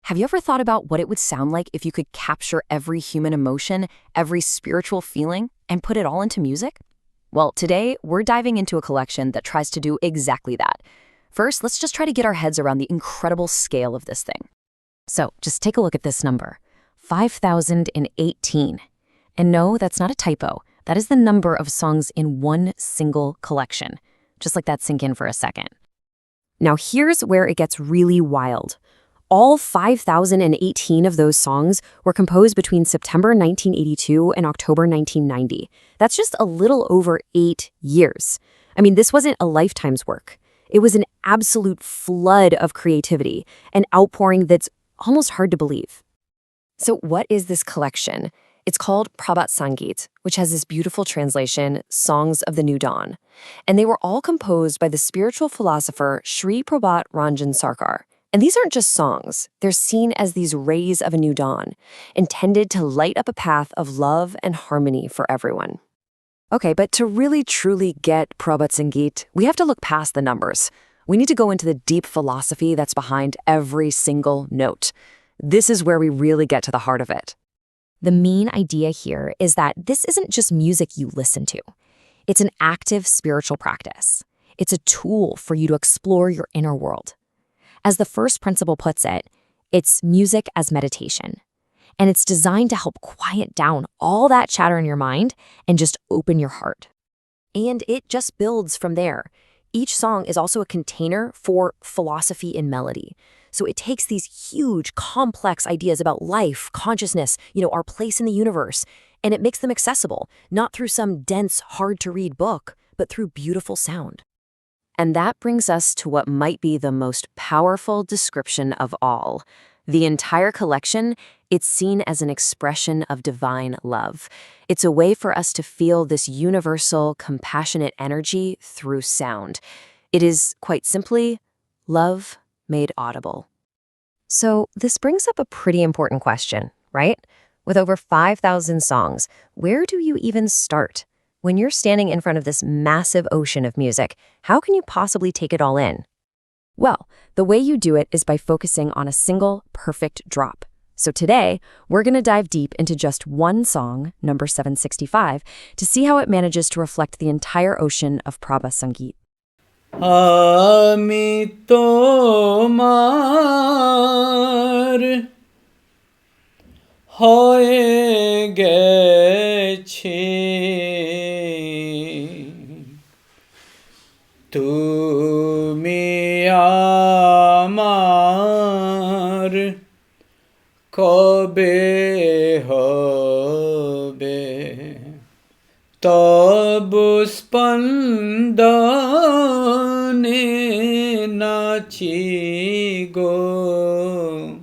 Have you ever thought about what it would sound like if you could capture every human emotion, every spiritual feeling, and put it all into music? Well, today, we're diving into a collection that tries to do exactly that. First, let's just try to get our heads around the incredible scale of this thing. So, just take a look at this number, 5,018. And no, that's not a typo. That is the number of songs in one single collection. Just let that sink in for a second. Now, here's where it gets really wild. All 5,018 of those songs were composed between September 1982 and October 1990. That's just a little over 8 years. I mean, this wasn't a lifetime's work. It was an absolute flood of creativity, an outpouring that's almost hard to believe. So what is this collection? It's called Prabhat Samgiit, which has this beautiful translation, Songs of the New Dawn. And they were all composed by the spiritual philosopher Sri Prabhat Sarkar. And these aren't just songs. They're seen as these rays of a new dawn, intended to light up a path of love and harmony for everyone. Okay, but to really truly get Prabhat Samgiit, we have to look past the numbers. We need to go into the deep philosophy that's behind every single note. This is where we really get to the heart of it. The main idea here is that this isn't just music you listen to. It's an active spiritual practice. It's a tool for you to explore your inner world. As the first principle puts it, it's music as meditation. And it's designed to help quiet down all that chatter in your mind and just open your heart. And it just builds from there. Each song is also a container for philosophy in melody. So it takes these huge, complex ideas about life, consciousness, our place in the universe, and it makes them accessible, not through some dense, hard-to-read book, but through beautiful sound. And that brings us to what might be the most powerful description of all. The entire collection, it's seen as an expression of divine love. It's a way for us to feel this universal, compassionate energy through sound. It is, quite simply, love made audible. So this brings up a pretty important question, right? With over 5,000 songs, where do you even start? When you're standing in front of this massive ocean of music, how can you possibly take it all in? Well, the way you do it is by focusing on a single, perfect drop. So today, we're going to dive deep into just one song, number 765, to see how it manages to reflect the entire ocean of Prabhat Samgiit. Ami tomar haye gechi Tumi amar kabe habe tabu spandane nachi go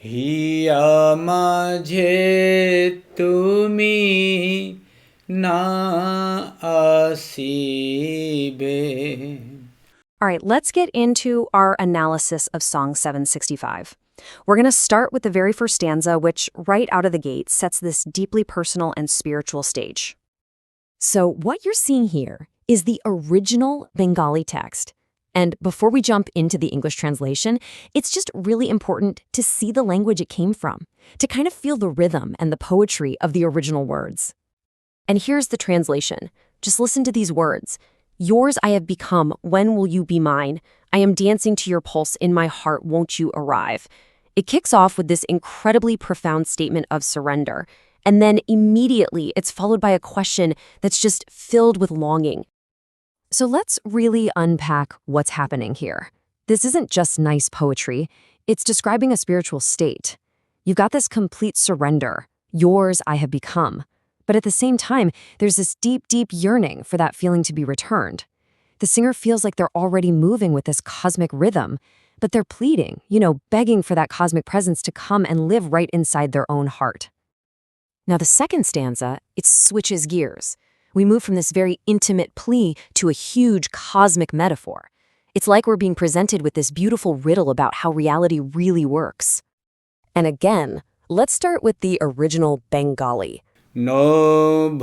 Hiya gechiTumi na sibe. All right, let's get into our analysis of Song 765. We're going to start with the very first stanza, which right out of the gate sets this deeply personal and spiritual stage. So what you're seeing here is the original Bengali text. And before we jump into the English translation, it's just really important to see the language it came from, to kind of feel the rhythm and the poetry of the original words. And here's the translation. Just listen to these words. Yours I have become, when will you be mine? I am dancing to your pulse, in my heart won't you arrive? It kicks off with this incredibly profound statement of surrender. And then immediately it's followed by a question that's just filled with longing. So let's really unpack what's happening here. This isn't just nice poetry. It's describing a spiritual state. You've got this complete surrender. Yours I have become. But at the same time, there's this deep, deep yearning for that feeling to be returned. The singer feels like they're already moving with this cosmic rhythm, but they're pleading, begging for that cosmic presence to come and live right inside their own heart. Now, the second stanza, it switches gears. We move from this very intimate plea to a huge cosmic metaphor. It's like we're being presented with this beautiful riddle about how reality really works. And again, let's start with the original Bengali. Nabhoniile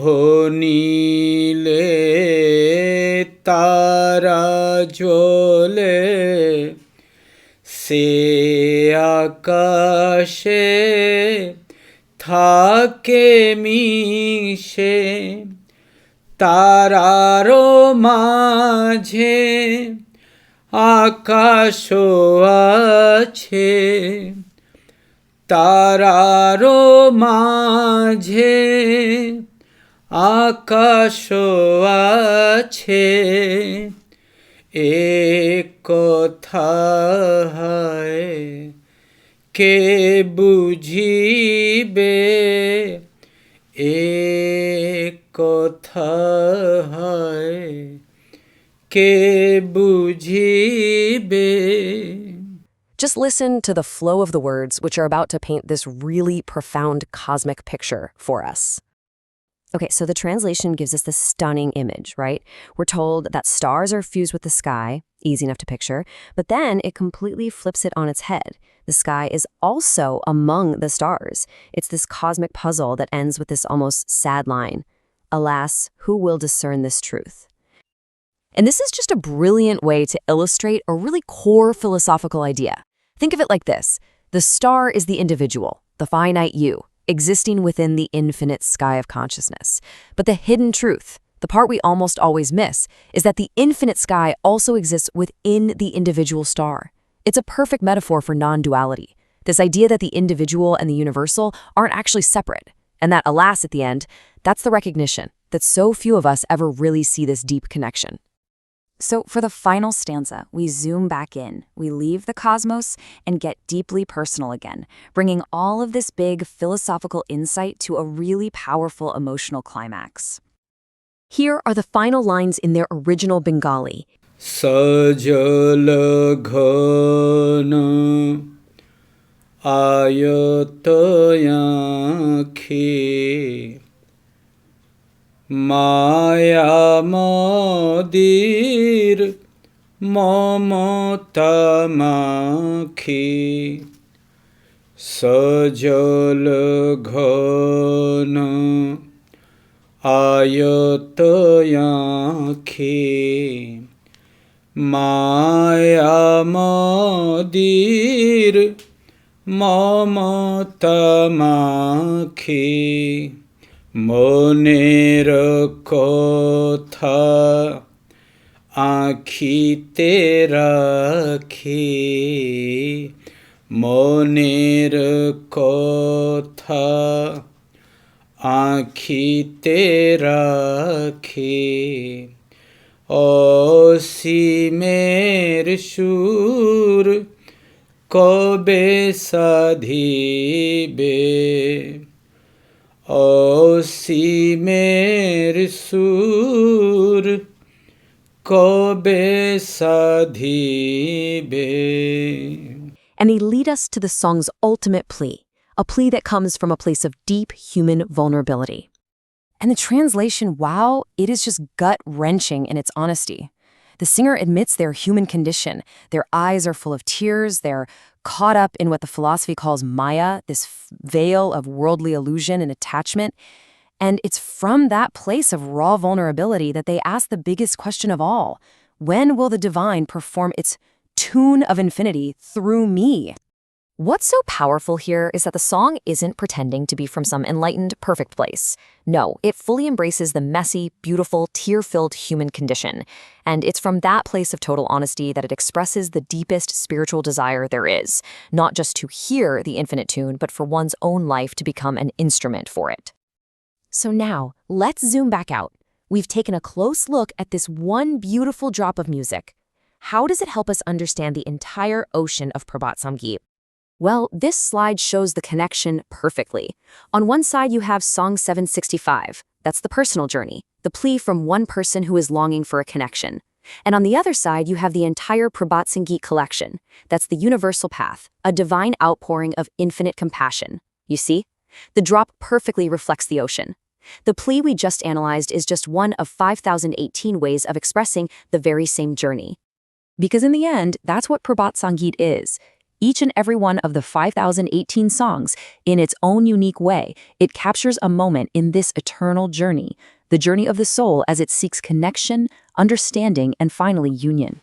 tara jvale se আকাশে থাকে মিশে তারারও মাঝে আকাশও আছে তারারও মাঝে আকাশও আছে এক কথা হায় কে বুঝিবে এক কথা হায় কে বুঝিবে Just listen to the flow of the words, which are about to paint this really profound cosmic picture for us. Okay, so the translation gives us this stunning image, right? We're told that stars are fused with the sky, easy enough to picture, but then it completely flips it on its head. The sky is also among the stars. It's this cosmic puzzle that ends with this almost sad line. Alas, who will discern this truth? And this is just a brilliant way to illustrate a really core philosophical idea. Think of it like this. The star is the individual, the finite you, existing within the infinite sky of consciousness. But the hidden truth, the part we almost always miss, is that the infinite sky also exists within the individual star. It's a perfect metaphor for non-duality, this idea that the individual and the universal aren't actually separate, and that, alas, at the end, that's the recognition that so few of us ever really see this deep connection. So for the final stanza, we zoom back in, we leave the cosmos and get deeply personal again, bringing all of this big philosophical insight to a really powerful emotional climax. Here are the final lines in their original Bengali. Sajala ghana ayatayakhi Maya madir mamata makhi Sajala ghana ayatayakhi Maya madir mamata makhi Manera katha khite rakhi Manera katha khite rakhi Asiimer sur kabe dhibe Asiimer sur kabe dhibe And they lead us to the song's ultimate plea, a plea that comes from a place of deep human vulnerability. And the translation, wow, it is just gut-wrenching in its honesty. The singer admits their human condition. Their eyes are full of tears. They're caught up in what the philosophy calls maya, this veil of worldly illusion and attachment. And it's from that place of raw vulnerability that they ask the biggest question of all. When will the divine perform its tune of infinity through me? What's so powerful here is that the song isn't pretending to be from some enlightened, perfect place. No, it fully embraces the messy, beautiful, tear-filled human condition. And it's from that place of total honesty that it expresses the deepest spiritual desire there is, not just to hear the infinite tune, but for one's own life to become an instrument for it. So now, let's zoom back out. We've taken a close look at this one beautiful drop of music. How does it help us understand the entire ocean of Prabhat Samgiit? Well, this slide shows the connection perfectly. On one side, you have Song 765. That's the personal journey, the plea from one person who is longing for a connection. And on the other side, you have the entire Prabhat Samgiit collection. That's the universal path, a divine outpouring of infinite compassion. You see? The drop perfectly reflects the ocean. The plea we just analyzed is just one of 5,018 ways of expressing the very same journey. Because in the end, that's what Prabhat Samgiit is. Each and every one of the 5,018 songs, in its own unique way, it captures a moment in this eternal journey, the journey of the soul as it seeks connection, understanding, and finally union.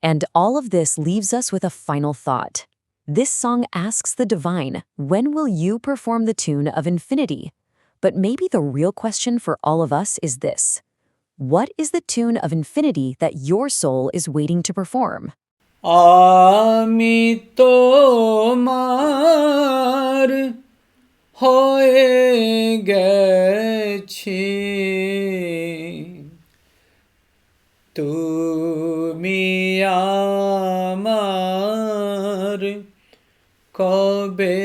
And all of this leaves us with a final thought. This song asks the divine, when will you perform the tune of infinity? But maybe the real question for all of us is this. What is the tune of infinity that your soul is waiting to perform? আমি তোমার হয়ে গেছি, তুমি আমার কবে